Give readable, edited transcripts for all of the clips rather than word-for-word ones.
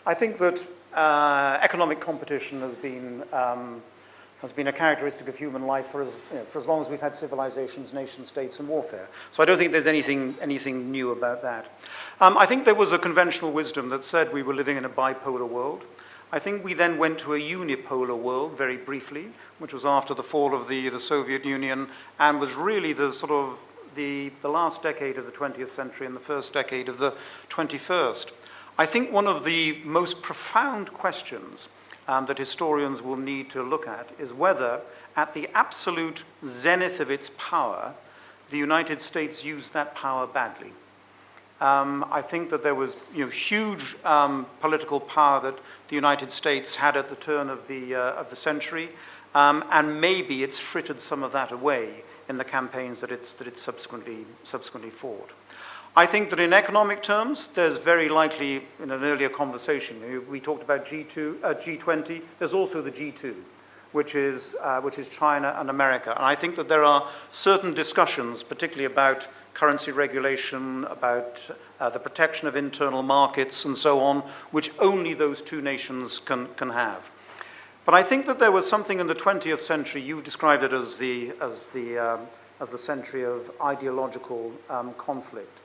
I think that economic competition has been a characteristic of human life for as long as we've had civilizations, nation states, and warfare. So I don't think there's anything new about that. I think there was a conventional wisdom that said we were living in a bipolar world. I think we then went to a unipolar world very briefly, which was after the fall of the Soviet Union, and was really the sort of the last decade of the 20th century and the first decade of the 21st. I think one of the most profound questions that historians will need to look at is whether, at the absolute zenith of its power, the United States used that power badly. I think that there was huge political power that the United States had at the turn of the century, and maybe it's frittered some of that away in the campaigns that it's subsequently fought. I think that in economic terms, there's very likely, in an earlier conversation, we talked about G20, there's also the G2, which is China and America. And I think that there are certain discussions, particularly about currency regulation, about the protection of internal markets and so on, which only those two nations can have. But I think that there was something in the 20th century, you described it as the century of ideological conflict.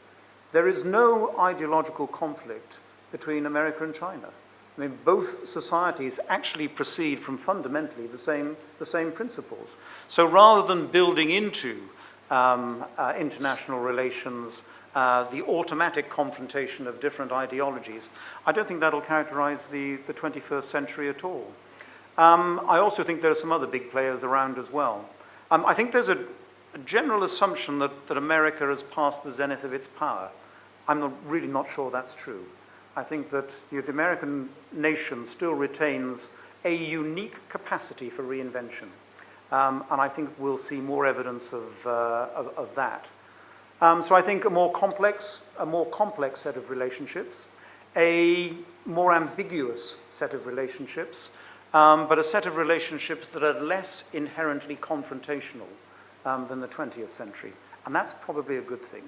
There is no ideological conflict between America and China. I mean, both societies actually proceed from fundamentally the same principles. So rather than building into international relations the automatic confrontation of different ideologies, I don't think that'll characterize the 21st century at all. I also think there are some other big players around as well. I think there's a general assumption that America has passed the zenith of its power. I'm really not sure that's true. I think that the American nation still retains a unique capacity for reinvention. And I think we'll see more evidence of that. So I think a more complex set of relationships, a more ambiguous set of relationships, but a set of relationships that are less inherently confrontational than the 20th century. And that's probably a good thing.